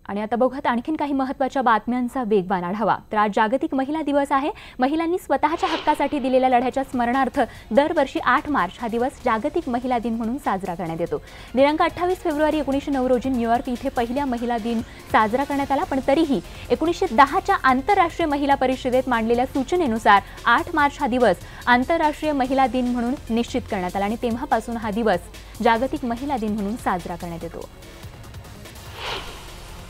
आणि आता बघूयात आणखीन काही महत्त्वाच्या बातम्यांचा वेगवान आढावा। तर आज जागतिक महिला दिवस आहे। महिलांनी स्वतःच्या हक्कासाठी दिलेल्या लढ्याच्या स्मरणार्थ दरवर्षी 8 मार्च हा दिवस जागतिक महिला दिन म्हणून साजरा करण्यात येतो। दिनांक 28 फेब्रुवारी 1909 रोजी न्यूयॉर्क येथे पहिला महिला दिन साजरा करण्यात आला, पण तरीही 1910 च्या आंतरराष्ट्रीय महिला परिषदेत मांडलेल्या सूचनेनुसार 8 मार्च हा दिवस आंतरराष्ट्रीय महिला दिन म्हणून निश्चित करण्यात आला आणि तेव्हापासून हा दिवस जागतिक महिला दिन म्हणून साजरा करण्यात येतो।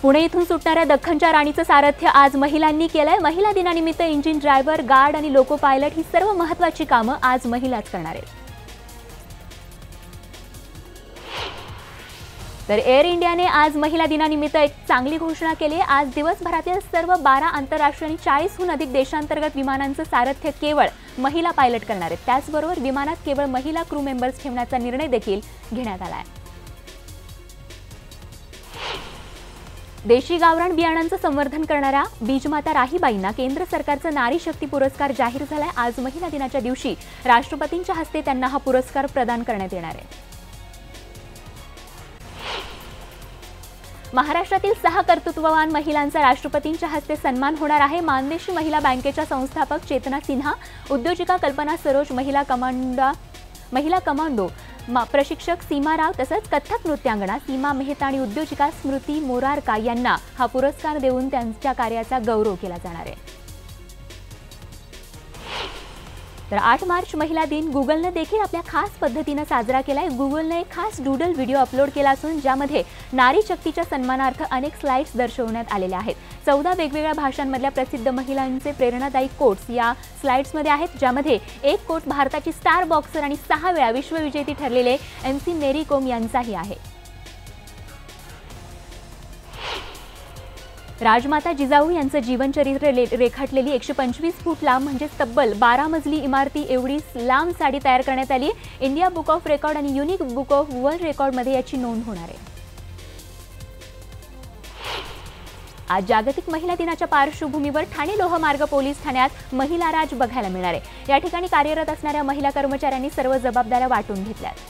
पुणे इथून सुटणाऱ्या दख्खनच्या राणीचं सारथ्य आज महिलांनी केलंय। महिला दिनानिमित्त इंजिन ड्रायव्हर, गार्ड आणि लोको पायलट ही सर्व महत्त्वाची कामं आज महिलाच करणार आहेत। तर एअर इंडियाने आज महिला दिनानिमित्त एक चांगली घोषणा केली आहे। आज दिवसभरातील सर्व 12 आंतरराष्ट्रीय आणि 40हून अधिक देशांतर्गत विमानांचं सारथ्य केवळ महिला पायलट करणार आहेत। त्याचबरोबर विमानात केवळ महिला क्रू मेंबर्स ठेवण्याचा निर्णय देखील घेण्यात आला आहे। देशी गावरान बियाणांचं संवर्धन करणाऱ्या बीजमाता राहीबाईंना केंद्र सरकारचा नारी शक्ती पुरस्कार जाहीर झालाय। आज महिला दिनाच्या दिवशी राष्ट्रपतींच्या हस्ते त्यांना हा पुरस्कार प्रदान करण्यात येणार आहे। महाराष्ट्रातील 6 कर्तृत्ववान महिलांचा राष्ट्रपतींच्या हस्ते सन्मान होणार आहे। मानदेशी महिला बँकेच्या संस्थापक चेतना सिन्हा, उद्योजिका कल्पना सरोज, महिला कमांडो प्रशिक्षक सीमा राव तसंच कथक नृत्यांगना सीमा मेहता आणि उद्योजिका स्मृती मोरारका यांना हा पुरस्कार देऊन त्यांच्या कार्याचा गौरव केला जाणार आहे। तर 8 मार्च महिला दिन गुगलने देखील आपल्या खास पद्धतीने साजरा केलाय। गुगलने एक खास डूडल व्हिडिओ अपलोड केला असून ज्यामध्ये नारी शक्तीच्या सन्मानार्थ अनेक स्लाइड्स दर्शवण्यात आलेल्या आहेत। 14 वेगवेगळ्या भाषांमधल्या प्रसिद्ध महिलांचे प्रेरणादायी कोट्स या स्लाइड्समध्ये आहेत, ज्यामध्ये एक कोट भारताची स्टार बॉक्सर आणि 6 वेळा विश्वविजेती ठरलेले MC मेरी कोम यांचाही आहे। राजमाता जिजाऊ यांचं जीवनचरित्र रेखाटलेली 125 फूट लांब म्हणजे तब्बल 12 मजली इमारती एवढी लांब साडी तयार करण्यात आली। इंडिया बुक ऑफ रेकॉर्ड आणि युनिक बुक ऑफ वर्ल्ड रेकॉर्डमध्ये याची नोंद होणार आहे। आज जागतिक महिला दिनाच्या पार्श्वभूमीवर ठाणे लोहमार्ग पोलीस ठाण्यात महिला राज बघायला मिळणार आहे। या ठिकाणी कार्यरत असणाऱ्या महिला कर्मचाऱ्यांनी सर्व जबाबदाऱ्या वाटून घेतल्यात।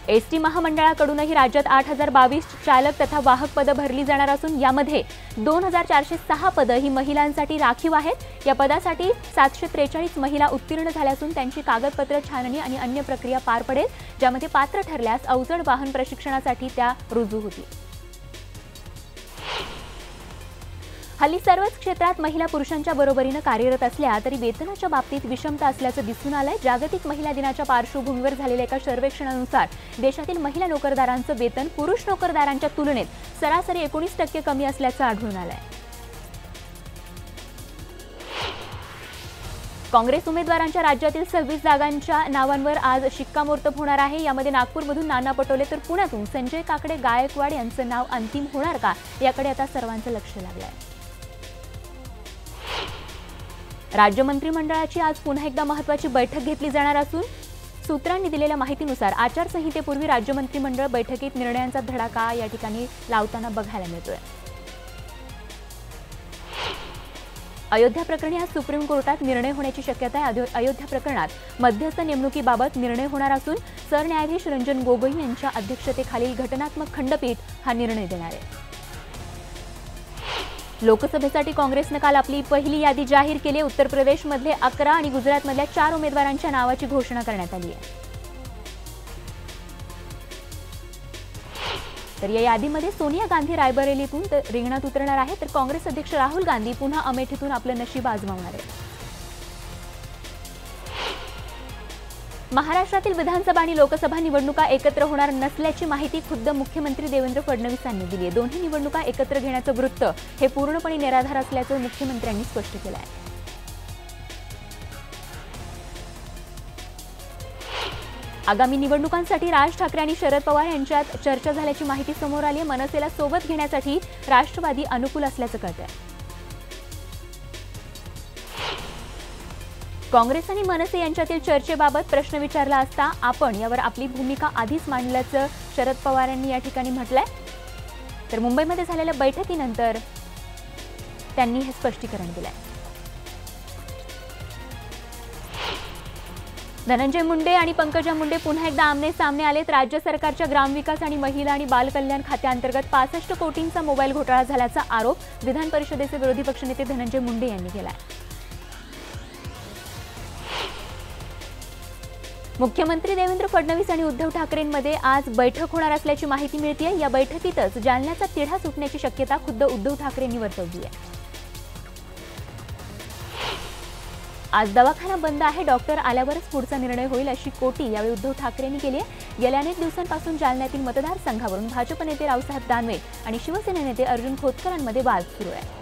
एसटी महामंडळाकडूनही राज्यात 8022 चालक तथा वाहक पदं भरली जाणार असून यामध्ये 2406 पदं ही महिलांसाठी राखीव आहेत। या पदासाठी 743 महिला उत्तीर्ण झाल्या असून त्यांची कागदपत्र छाननी आणि अन्य प्रक्रिया पार पडेल, ज्यामध्ये पात्र ठरल्यास अवजड वाहन प्रशिक्षणासाठी त्या रुजू होतील। हल्ली सर्वच क्षेत्रात महिला पुरुषांच्या बरोबरीने कार्यरत असल्या तरी वेतनाच्या बाबतीत विषमता असल्याचं दिसून आलंय। जागतिक महिला दिनाच्या पार्श्वभूमीवर झालेल्या एका सर्वेक्षणानुसार देशातील महिला नोकरदारांचं वेतन पुरुष नोकरदारांच्या तुलनेत सरासरी 19% कमी असल्याचं आढळून आलंय। काँग्रेस उमेदवारांच्या राज्यातील 26 जागांच्या नावांवर आज शिक्कामोर्तब होणार आहे। यामध्ये नागपूरमधून नाना पटोले तर पुण्यातून संजय काकडे गायकवाड यांचं नाव अंतिम होणार का, याकडे आता सर्वांचं लक्ष लागलंय। राज्य मंत्रिमंडळाची आज पुन्हा एकदा महत्त्वाची बैठक घेतली जाणार असून सूत्रांनी दिलेल्या माहितीनुसार आचारसंहितेपूर्वी राज्य मंत्रिमंडळ बैठकीत निर्णयांचा धडाका या ठिकाणी लावताना बघायला मिळतोय। अयोध्या प्रकरणी आज सुप्रीम कोर्टात निर्णय होण्याची शक्यता आहे। अयोध्या प्रकरणात मध्यस्थ नेमणुकीबाबत निर्णय होणार असून सरन्यायाधीश रंजन गोगोई यांच्या अध्यक्षतेखालील घटनात्मक खंडपीठ हा निर्णय देणार आहे। लोकसभेसाठी काँग्रेसने काल आपली पहिली यादी जाहीर केली। उत्तर प्रदेशमधले 11 आणि गुजरातमधल्या 4 उमेदवारांच्या नावाची घोषणा करण्यात आली आहे। तर या यादीमध्ये सोनिया गांधी रायबरेलीतून रिंगणात उतरणार आहे, तर काँग्रेस अध्यक्ष राहुल गांधी पुन्हा अमेठीतून आपलं नशीब आजमावणार आहेत। महाराष्ट्रातील विधानसभा आणि लोकसभा निवडणुका एकत्र होणार नसल्याची माहिती खुद्द मुख्यमंत्री देवेंद्र फडणवीस यांनी दिली आहे। दोन्ही निवडणुका एकत्र घेण्याचं वृत्त हे पूर्णपणे निराधार असल्याचं मुख्यमंत्र्यांनी स्पष्ट केलं आहे। आगामी निवडणुकांसाठी राज ठाकरे आणि शरद पवार यांच्यात चर्चा झाल्याची माहिती समोर आली आहे। मनसेला सोबत घेण्यासाठी राष्ट्रवादी अनुकूल असल्याचं कळतंय। काँग्रेस आणि मनसे यांच्यातील चर्चेबाबत प्रश्न विचारला असता आपण यावर आपली भूमिका आधीच मांडल्याचं शरद पवार यांनी या ठिकाणी म्हटलंय। तर मुंबईमध्ये झालेल्या बैठकीनंतर त्यांनी हे स्पष्टीकरण दिलंय। धनंजय मुंडे आणि पंकजा मुंडे पुन्हा एकदा आमने सामने आलेत। राज्य सरकारच्या ग्रामविकास आणि महिला आणि बालकल्याण खात्याअंतर्गत 65 कोटींचा मोबाईल घोटाळा झाल्याचा आरोप विधान परिषदेचे विरोधी पक्षनेते धनंजय मुंडे यांनी केलाय। मुख्यमंत्री देवेंद्र फडणवीस आणि उद्धव ठाकरेंमध्ये आज बैठक होणार असल्याची माहिती मिळतेय। या बैठकीतच जालन्याचा तिढा सुटण्याची शक्यता खुद्द उद्धव ठाकरेंनी वर्तवली आहे। आज दवाखाना बंद आहे, डॉक्टर आल्यावरच पुढचा निर्णय होईल अशी कोटी यावेळी उद्धव ठाकरेंनी केली आहे। गेल्या अनेक दिवसांपासून जालन्यातील मतदारसंघावरून भाजप नेते रावसाहेब दानवे आणि शिवसेना नेते अर्जुन खोतकरांमध्ये वाद सुरू आहे।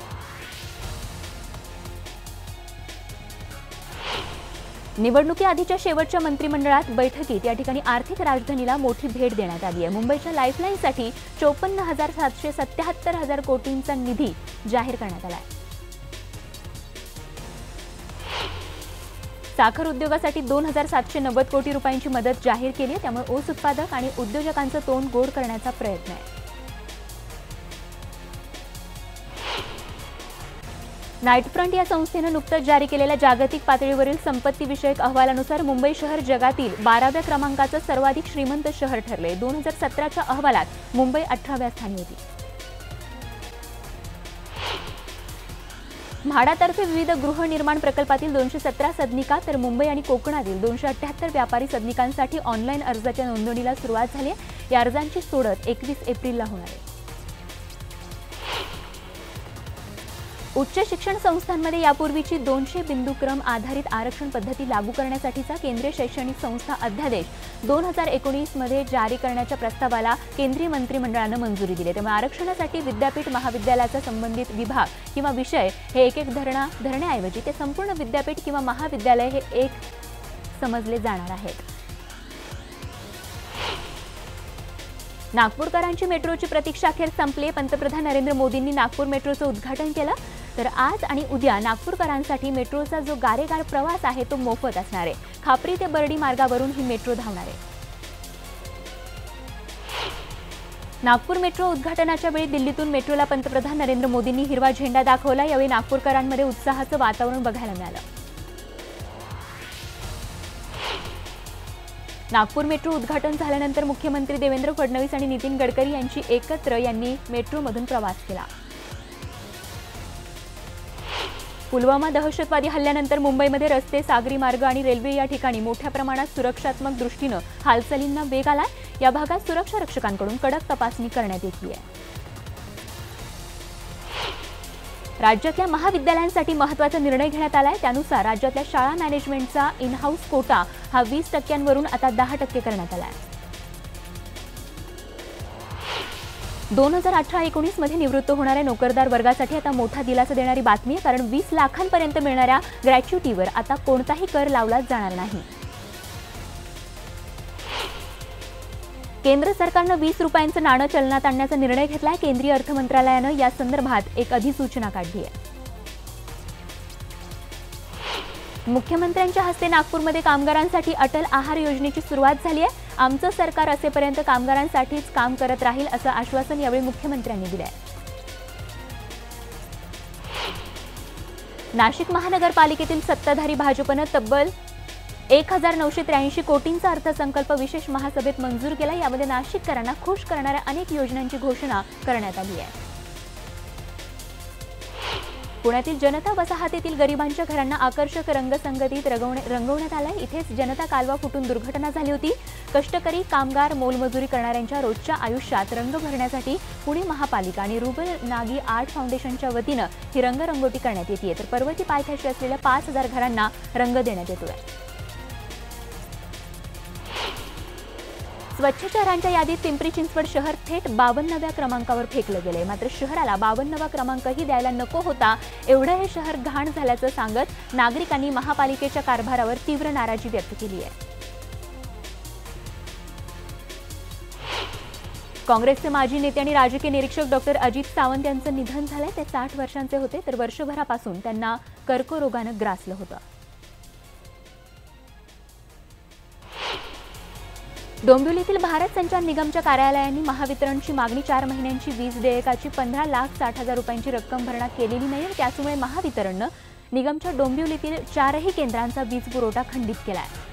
निवडणुकीआधीच्या शेवटच्या मंत्रिमंडळात बैठकीत या ठिकाणी आर्थिक राजधानीला मोठी भेट देण्यात आली आहे। मुंबईच्या लाईफलाईनसाठी 54,777 कोटींचा निधी जाहीर करण्यात आला आहे। साखर उद्योगासाठी 2,790 कोटी रुपयांची मदत जाहीर केली आहे। त्यामुळे ऊस उत्पादक आणि उद्योजकांचं तोंड गोड करण्याचा प्रयत्न आहे। नाईट फ्रंट या संस्थेनं नुकतंच जारी केलेल्या जागतिक पातळीवरील संपत्ती विषयक अहवालानुसार मुंबई शहर जगातील 12व्या क्रमांकाचं सर्वाधिक श्रीमंत शहर ठरले। 2017च्या अहवालात मुंबई 18व्या स्थानी होती। म्हाडातर्फे विविध गृहनिर्माण प्रकल्पातील 217 सदनिका तर मुंबई आणि कोकणातील 278 व्यापारी सदनिकांसाठी ऑनलाईन अर्जाच्या नोंदणीला सुरुवात झाली आहे। या अर्जांची सोडत 21 एप्रिलला होणार आहे। उच्च शिक्षण संस्थांमध्ये यापूर्वीची 200 बिंदुक्रम आधारित आरक्षण पद्धती लागू करण्यासाठीचा केंद्रीय शैक्षणिक संस्था अध्यादेश 2019 मध्ये जारी करण्याच्या प्रस्तावाला केंद्रीय मंत्रिमंडळानं मंजुरी दिली। त्यामुळे आरक्षणासाठी विद्यापीठ महाविद्यालयाचा संबंधित विभाग किंवा विषय हे एक धरण्याऐवजी ते संपूर्ण विद्यापीठ किंवा महाविद्यालय हे एक समजले जाणार आहेत। नागपूरकरांची मेट्रोची प्रतीक्षा अखेर संपली। पंतप्रधान नरेंद्र मोदींनी नागपूर मेट्रोचं उद्घाटन केलं। तर आज आणि उद्या नागपूरकरांसाठी मेट्रोचा जो गारेगार प्रवास आहे तो मोफत असणार आहे। खापरी ते बर्डी मार्गावरून ही मेट्रो धावणार आहे। नागपूर मेट्रो उद्घाटनाच्या वेळी दिल्लीतून मेट्रोला पंतप्रधान नरेंद्र मोदींनी हिरवा झेंडा दाखवला। यावेळी नागपूरकरांमध्ये उत्साहाचं वातावरण बघायला मिळालं। नागपूर मेट्रो उद्घाटन झाल्यानंतर मुख्यमंत्री देवेंद्र फडणवीस आणि नितीन गडकरी यांची एकत्र मेट्रोमधून प्रवास केला। पुलवामा दहशतवादी हल्ल्यानंतर मुंबईमध्ये रस्ते, सागरी मार्ग आणि रेल्वे या ठिकाणी मोठ्या प्रमाणात सुरक्षात्मक दृष्टीने हालचालींना वेग आलाय। या भागात सुरक्षा रक्षकांकडून कडक तपासणी करण्यात येते आहे। राज्यातल्या महाविद्यालयांसाठी महत्त्वाचा निर्णय घेण्यात आलाय। त्यानुसार राज्यातल्या शाळा मॅनेजमेंटचा इन हाऊस कोटा हा 20% आता 10% करण्यात आलाय। 2018-19 मध्ये निवृत्त होणाऱ्या नोकरदार वर्गासाठी आता मोठा दिलासा देणारी बातमी आहे, कारण 20 लाखांपर्यंत मिळणाऱ्या ग्रॅच्युटीवर आता कोणताही कर लावला जाणार नाही। केंद्र सरकारनं 20 रुपयांचं नाणं चलनात आणण्याचा निर्णय घेतलाय। केंद्रीय अर्थ मंत्रालयानं या संदर्भात एक अधिसूचना काढली आहे। मुख्यमंत्र्यांच्या हस्ते नागपूरमध्ये कामगारांसाठी अटल आहार योजनेची सुरुवात झाली आहे। आमचं सरकार असेपर्यंत कामगारांसाठीच काम करत राहील असं आश्वासन यावेळी मुख्यमंत्र्यांनी दिलं आहे। नाशिक महानगरपालिकेतील सत्ताधारी भाजपनं तब्बल 1983 कोटींचा अर्थसंकल्प विशेष महासभेत मंजूर केला। यामध्ये नाशिककरांना खुश करणाऱ्या अनेक योजनांची घोषणा करण्यात आली आहे। पुण्यातील जनता वसाहतीतील गरिबांच्या घरांना आकर्षक रंगसंगतीत रंगवण्यात आलंय। इथेच जनता कालवा फुटून दुर्घटना झाली होती। कष्टकरी कामगार मोलमजुरी करणाऱ्यांच्या रोजच्या आयुष्यात रंग भरण्यासाठी पुणे महापालिका आणि रुबल नागी आर्ट फाउंडेशनच्या वतीनं ही रंगरंगोटी करण्यात येते। तर पर्वती पायथ्याशी असलेल्या 5000 घरांना रंग देण्यात येतोय। स्वच्छ शहरांच्या यादीत पिंपरी चिंचवड शहर थेट 52व्या क्रमांकावर फेकलं गेलंय। मात्र शहराला 52वा क्रमांकही द्यायला नको होता, एवढं हे शहर घाण झाल्याचं सांगत नागरिकांनी महापालिकेच्या कारभारावर तीव्र नाराजी व्यक्त केली आहे। काँग्रेसचे माजी नेते आणि राजकीय निरीक्षक डॉक्टर अजित सावंत यांचं निधन झालंय। ते 60 वर्षांचे होते, तर वर्षभरापासून त्यांना कर्करोगानं ग्रासलं होतं। डोंबिवलीतील भारत संचार निगमच्या कार्यालयांनी महावितरणची मागणी 4 महिन्यांची वीज देयकाची 15,60,000 रुपयांची रक्कम भरणा केलेली नाही। त्यामुळे महावितरणनं निगमच्या डोंबिवलीतील 4ही केंद्रांचा वीज पुरवठा खंडित केला आहे।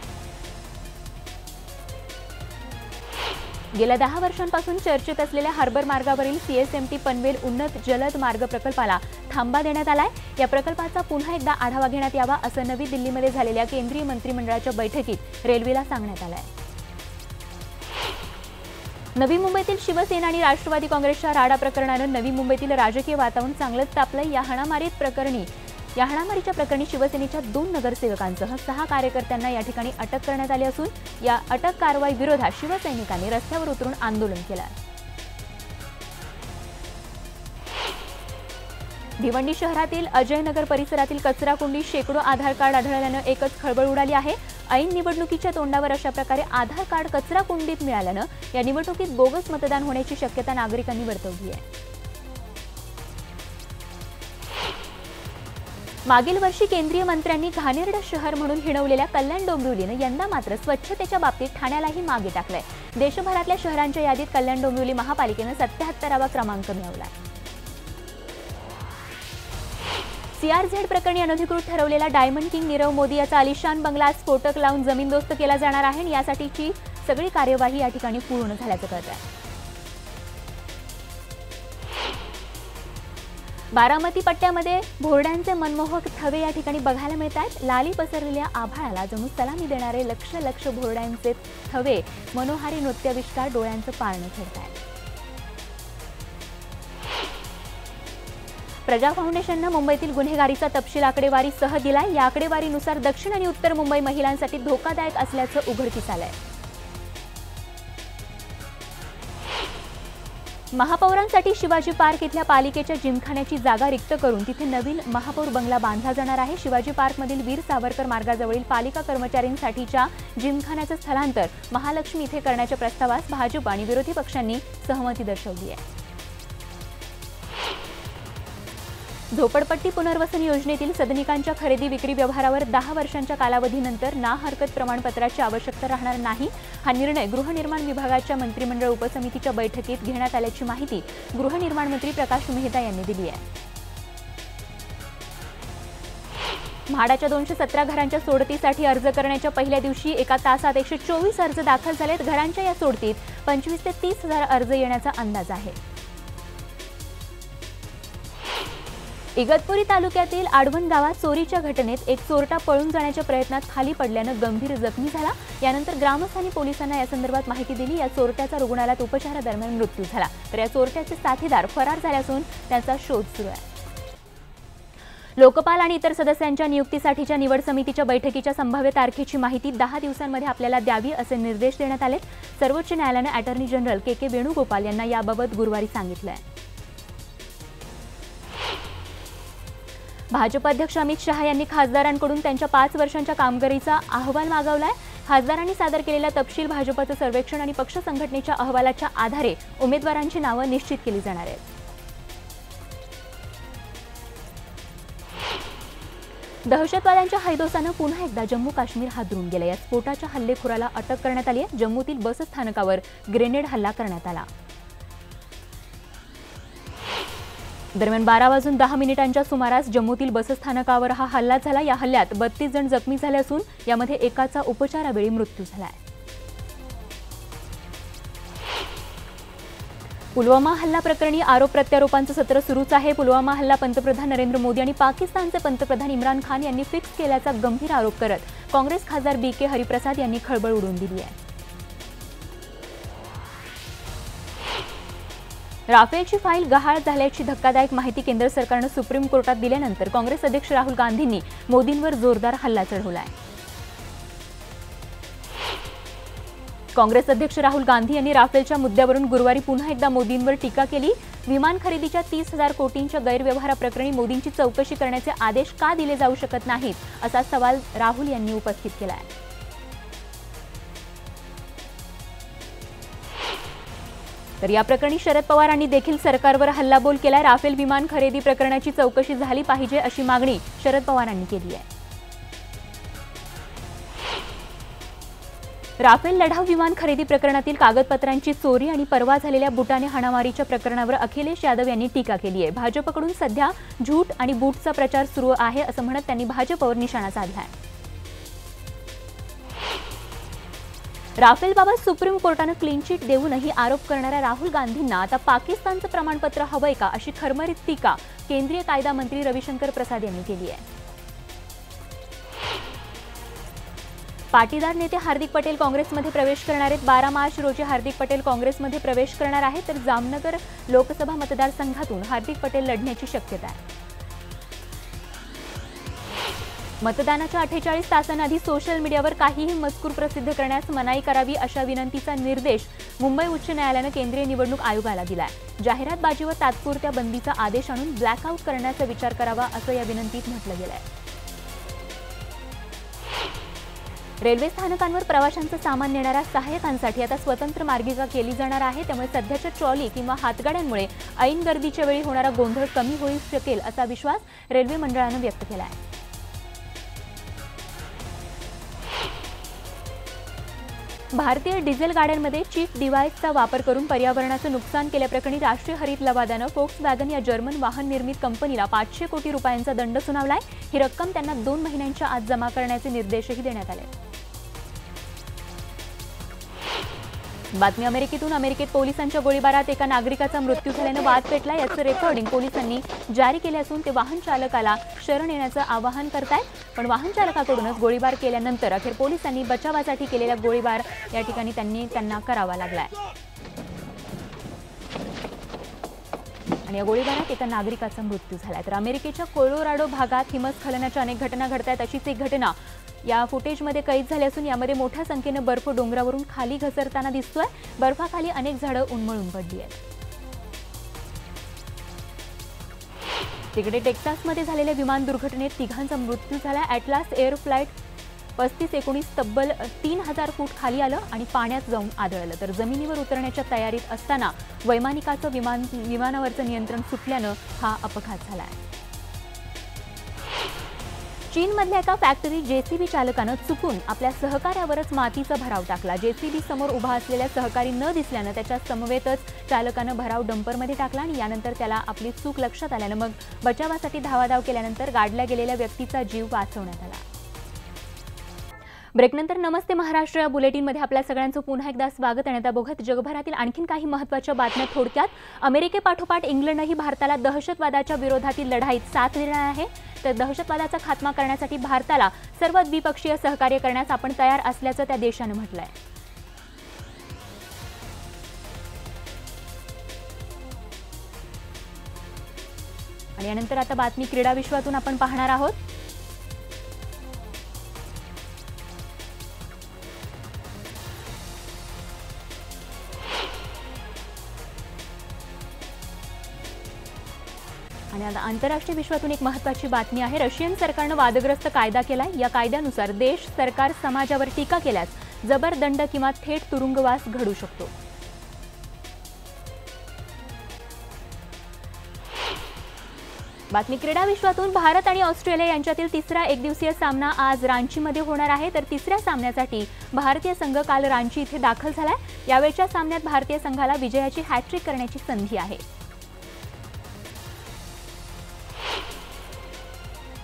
गेल्या 10 वर्षांपासून चर्चेत असलेल्या हार्बर मार्गावरील सीएसएमटी पनवेल उन्नत जलद मार्ग प्रकल्पाला थांबा देण्यात आलाय। या प्रकल्पाचा पुन्हा एकदा आढावा घेण्यात यावा असं नवी दिल्लीमध्ये झालेल्या केंद्रीय मंत्रिमंडळाच्या बैठकीत रेल्वेला सांगण्यात आलंय। नवी मुंबईतील शिवसेना आणि राष्ट्रवादी काँग्रेसच्या राडा प्रकरणानं नवी मुंबईतील राजकीय वातावरण चांगलंच तापलंय। या हाणामारीच्या प्रकरणी शिवसेनेच्या 2 नगरसेवकांसह 6 कार्यकर्त्यांना या ठिकाणी अटक करण्यात आली असून या अटक कारवाई विरोधात शिवसैनिकांनी रस्त्यावर उतरून आंदोलन केलं। भिवंडी शहरातील अजयनगर परिसरातील कचराकुंडी शेकडो आधार कार्ड आढळल्यानं एकच खळबळ उडाली आहे। ऐन निवडणुकीच्या तोंडावर अशा प्रकारे आधार कार्ड कचराकुंडीत मिळाल्यानं या निवडणुकीत बोगस मतदान होण्याची शक्यता नागरिकांनी वर्तवली आहे। मागील वर्षी केंद्रीय मंत्र्यांनी घाणेरडं शहर म्हणून हिणवलेल्या कल्याण डोंबिवलीनं यंदा मात्र स्वच्छतेच्या बाबतीत ठाण्यालाही मागे टाकलंय। देशभरातल्या शहरांच्या यादीत कल्याण डोंबिवली महापालिकेनं 77वा क्रमांक मिळवलाय। सीआरझेड प्रकरणी अनधिकृत ठरवलेला डायमंड किंग नीरव मोदी याचा आलिशान बंगला स्फोटक लावून जमीनदोस्त केला जाणार आहे आणि यासाठीची सगळी कार्यवाही या ठिकाणी पूर्ण झाल्याचं कळतंय। बारामती पट्ट्यामध्ये भोरड्यांचे मनमोहक थवे या ठिकाणी बघायला मिळतात। लाली पसरलेल्या आभाळाला जणू सलामी देणारे लक्ष भोरड्यांचे थवे मनोहारी नृत्याविष्कार डोळ्यांचं पारणं ठरतायत। प्रजा फाउंडेशननं मुंबईतील गुन्हेगारीचा तपशील आकडेवारीसह दिलाय। या आकडेवारीनुसार दक्षिण आणि उत्तर मुंबई महिलांसाठी धोकादायक असल्याचं उघडकीस आलंय। महापौरांसाठी शिवाजी पार्क इथल्या पालिकेच्या जिमखान्याची जागा रिक्त करून तिथे नवीन महापौर बंगला बांधला जाणार आहे। शिवाजी पार्कमधील वीर सावरकर मार्गाजवळील पालिका कर्मचाऱ्यांसाठीच्या जिमखान्याचं स्थलांतर महालक्ष्मी इथे करण्याच्या प्रस्तावास भाजप आणि विरोधी पक्षांनी सहमती दर्शवली आहे। झोपडपट्टी पुनर्वसन योजनेतील सदनिकांच्या खरेदी विक्री व्यवहारावर 10 वर्षांच्या कालावधीनंतर ना हरकत प्रमाणपत्राची आवश्यकता राहणार नाही। हा निर्णय गृहनिर्माण विभागाच्या मंत्रिमंडळ उपसमितीच्या बैठकीत घेण्यात आल्याची माहिती गृहनिर्माण मंत्री प्रकाश मेहता यांनी दिली आहे। म्हाडाच्या 217 घरांच्या सोडतीसाठी अर्ज करण्याच्या पहिल्या दिवशी एका तासात 124 अर्ज दाखल झालेत। घरांच्या या सोडतीत 25 ते 30 हजार अर्ज येण्याचा अंदाज आहे। इगतपुरी तालुक्यातील आडवण गावात चोरीच्या घटनेत एक चोरटा पळून जाण्याच्या प्रयत्नात खाली पडल्यानं गंभीर जखमी झाला। यानंतर ग्रामस्थांनी पोलिसांना यासंदर्भात माहिती दिली। या चोरट्याचा रुग्णालयात उपचारादरम्यान मृत्यू झाला, तर या चोरट्याचे साथीदार फरार झाले असून त्यांचा शोध सुरू आहे। लोकपाल आणि इतर सदस्यांच्या नियुक्तीसाठीच्या निवड समितीच्या बैठकीच्या संभाव्य तारखेची माहिती 10 दिवसांमध्ये आपल्याला द्यावी असे निर्देश देण्यात आले। सर्वोच्च न्यायालयाने अटॉर्नी जनरल के वेणुगोपाल यांना याबाबत गुरुवारी सांगितलं आहे। भाजप अध्यक्ष अमित शहा यांनी खासदारांकडून त्यांच्या 5 वर्षांच्या कामगिरीचा अहवाल मागवलाय। खासदारांनी सादर केलेला तपशील भाजपचं सर्वेक्षण आणि पक्ष संघटनेच्या अहवालाच्या आधारे उमेदवारांची नावं निश्चित केली जाणार आहेत। दहशतवाद्यांच्या हैदोसानं पुन्हा एकदा जम्मू काश्मीर हादरून गेलं। या स्फोटाच्या हल्लेखोराला अटक करण्यात आली आहे। जम्मूतील बसस्थानकावर ग्रेनेड हल्ला करण्यात आला। दरम्यान 12:10 सुमारास जम्मूतील बसस्थानकावर हा हल्ला झाला। या हल्ल्यात 32 जण जखमी झाले असून यामध्ये एकाचा उपचारावेळी मृत्यू झालाय। पुलवामा हल्ला प्रकरणी आरोप प्रत्यारोपांचं सत्र सुरूच आहे। पुलवामा हल्ला पंतप्रधान नरेंद्र मोदी आणि पाकिस्तानचे पंतप्रधान इम्रान खान यांनी फिक्स केल्याचा गंभीर आरोप करत काँग्रेस खासदार बी के हरिप्रसाद यांनी खळबळ उडवून दिली आहे। राफेलची फाईल गहाळ झाल्याची धक्कादायक माहिती केंद्र सरकारनं सुप्रीम कोर्टात दिल्यानंतर काँग्रेस अध्यक्ष राहुल गांधींनी मोदींवर जोरदार हल्ला चढवलाय। काँग्रेस अध्यक्ष राहुल गांधी यांनी राफेलच्या मुद्द्यावरून गुरुवारी पुन्हा एकदा मोदींवर टीका केली। विमान खरेदीच्या 30,000 कोटींच्या गैरव्यवहाराप्रकरणी मोदींची चौकशी करण्याचे आदेश का दिले जाऊ शकत नाहीत असा सवाल राहुल यांनी उपस्थित केला आहे। तर या प्रकरणी शरद पवारांनी देखील सरकारवर हल्लाबोल केलाय। राफेल विमान खरेदी प्रकरणाची चौकशी झाली पाहिजे अशी मागणी शरद पवारांनी केली आहे। राफेल लढाऊ विमान खरेदी प्रकरणातील कागदपत्रांची चोरी आणि परवा झालेल्या बुटाने हाणामारीच्या प्रकरणावर अखिलेश यादव यांनी टीका केली आहे। भाजपकडून सध्या झूट आणि बूटचा प्रचार सुरू आहे असं म्हणत त्यांनी भाजपवर निशाणा साधला आहे। राफेलबाबत सुप्रीम कोर्टानं क्लीन चिट देऊनही आरोप करणाऱ्या राहुल गांधींना आता पाकिस्तानचं प्रमाणपत्र हवंय का अशी खरमरीत टीका केंद्रीय कायदा मंत्री रविशंकर प्रसाद यांनी केली आहे। पाटीदार नेते हार्दिक पटेल काँग्रेसमध्ये प्रवेश करणार आहेत। 12 मार्च रोजी हार्दिक पटेल काँग्रेसमध्ये प्रवेश करणार आहेत, तर जामनगर लोकसभा मतदारसंघातून हार्दिक पटेल लढण्याची शक्यता आहे। मतदानाच्या 48 तासांआधी सोशल मीडियावर काहीही मजकूर प्रसिद्ध करण्यास मनाई करावी अशा विनंतीचा निर्देश मुंबई उच्च न्यायालयानं केंद्रीय निवडणूक आयोगाला दिलाय। जाहिरातबाजीवर तात्पुरत्या बंदीचा आदेश आणून ब्लॅकआउट करण्याचा विचार करावा असं या विनंतीत म्हटलं गेलंय। रेल्वे स्थानकांवर प्रवाशांचं सामान नेणाऱ्या सहाय्यकांसाठी आता स्वतंत्र मार्गिका केली जाणार आहे, त्यामुळे सध्याच्या ट्रॉली किंवा हातगाड्यांमुळे ऐन गर्दीच्या वेळी होणारा गोंधळ कमी होऊ शकेल असा विश्वास रेल्वे मंडळानं व्यक्त केला आहे। भारतीय डिझेल गाड्यांमध्ये चीप डिव्हाइसचा वापर करून पर्यावरणाचं नुकसान केल्याप्रकरणी राष्ट्रीय हरित लवादानं फोक्सवॅगन या जर्मन वाहन निर्मित कंपनीला 500 कोटी रुपयांचा दंड सुनावलाय। ही रक्कम त्यांना 2 महिन्यांच्या आत जमा करण्याचे निर्देशही देण्यात आले। बातमी अमेरिकेतून। अमेरिकेत पोलिसांच्या गोळीबारात एका नागरिकाचा मृत्यू झाल्यानं वाद पेटला। याचं रेकॉर्डिंग पोलिसांनी जारी केले असून ते वाहन चालकाला शरण येण्याचं आवाहन करतायत, पण वाहन चालकाकडूनच गोळीबार केल्यानंतर अखेर पोलिसांनी बचावासाठी केलेला गोळीबार या ठिकाणी त्यांना करावा लागलाय आणि या गोळीबारात एका नागरिकाचा मृत्यू झालाय। तर अमेरिकेच्या कोलोराडो भागात हिमस्खलनाच्या अनेक घटना घडतायत। अशीच एक घटना या फुटेजमध्ये कैद झाली असून यामध्ये मोठ्या संख्येने बर्फ डोंगरावरून खाली घसरताना दिसतोय। बर्फाखाली अनेक झाडं उन्मळून पडली आहेत। तिकडे टेक्सासमध्ये झालेल्या विमान दुर्घटनेत 3घांचा मृत्यू झाला। ॲटलास एअर फ्लाइट 3519 तब्बल 3000 फूट खाली आलं आणि पाण्यात जाऊन आदळलं, तर जमिनीवर उतरण्याच्या तयारीत असताना वैमानिकाचं विमानावरचं नियंत्रण सुटल्यानं हा अपघात झाला आहे। चीनमधल्या एका फॅक्टरी जेसीबी चालकानं चुकून आपल्या सहकार्यावरच मातीचा भराव टाकला। जेसीबी समोर उभा असलेल्या सहकारी न दिसल्यानं त्याच्या समवेतच चालकानं भराव डंपरमध्ये टाकला आणि यानंतर त्याला आपली चूक लक्षात आल्यानं मग बचावासाठी धावाधाव केल्यानंतर गाडल्या गेलेल्या व्यक्तीचा जीव वाचवण्यात आला। ब्रेकनंतर नमस्ते महाराष्ट्र या बुलेटिनमध्ये आपल्या सगळ्यांचं पुन्हा एकदा स्वागत आणि आता बघत जगभरातील आणखीन काही महत्त्वाच्या बातम्या थोडक्यात। अमेरिकेपाठोपाठ इंग्लंडही भारताला दहशतवादाच्या विरोधातील लढाईत साथ देणार आहे, तर दहशतवादाचा खात्मा करण्यासाठी भारताला सर्व द्विपक्षीय सहकार्य करण्यास आपण तयार असल्याचं त्या देशानं म्हटलंय। आणि यानंतर आता बातमी क्रीडा विश्वातून आपण पाहणार आहोत। आणि आता आंतरराष्ट्रीय विश्वातून एक महत्त्वाची बातमी आहे। रशियन सरकारनं वादग्रस्त कायदा केलाय। या कायद्यानुसार देश सरकार समाजावर टीका केल्यास जबर दंड किंवा थेट तुरुंगवास घडू शकतो। बातमी क्रीडा विश्वातून भारत आणि ऑस्ट्रेलिया यांच्यातील तिसरा एकदिवसीय सामना आज रांचीमध्ये होणार आहे, तर तिसऱ्या सामन्यासाठी भारतीय संघ काल रांची इथे दाखल झालाय। यावेळच्या सामन्यात भारतीय संघाला विजयाची हॅट्रिक करण्याची संधी आहे।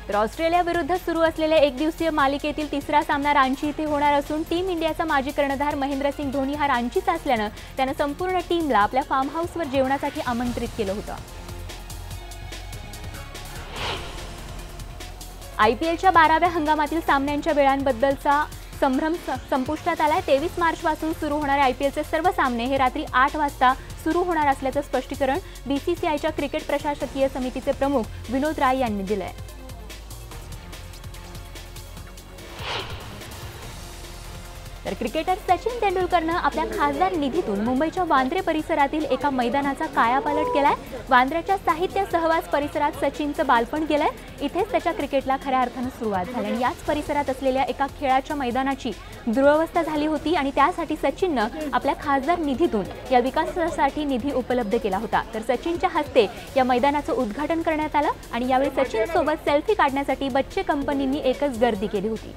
तर ऑस्ट्रेलिया विरुद्ध सुरू असलेल्या एकदिवसीय मालिकेतील तिसरा सामना रांची इथे होणार असून टीम इंडियाचा माजी कर्णधार महेंद्रसिंग धोनी हा रांचीचा असल्यानं त्यानं संपूर्ण टीमला आपल्या फार्म हाऊसवर जेवणासाठी आमंत्रित केलं होतं। आयपीएलच्या 12व्या हंगामातील सामन्यांच्या वेळांबद्दलचा संभ्रम संपुष्टात आलाय। 23 मार्चपासून सुरू होणारे आयपीएलचे सर्व सामने हे रात्री 8 वाजता सुरू होणार असल्याचं स्पष्टीकरण बीसीसीआयच्या क्रिकेट प्रशासकीय समितीचे प्रमुख विनोद राय यांनी दिलंय। तर क्रिकेटर सचिन तेंडुलकरनं आपल्या खासदार निधीतून मुंबईच्या वांद्रे परिसरातील एका मैदानाचा कायापालट केलाय। वांद्र्याच्या साहित्य सहवास परिसरात सचिनचं बालपण गेलंय। इथेच त्याच्या क्रिकेटला खऱ्या अर्थानं सुरुवात झाली आणि याच परिसरात असलेल्या एका खेळाच्या मैदानाची दुरवस्था झाली होती आणि त्यासाठी सचिननं आपल्या खासदार निधीतून या विकासासाठी निधी उपलब्ध केला होता। तर सचिनच्या हस्ते या मैदानाचं उद्घाटन करण्यात आलं आणि यावेळी सचिन सोबत सेल्फी काढण्यासाठी बच्चे कंपनींनी एकच गर्दी केली होती।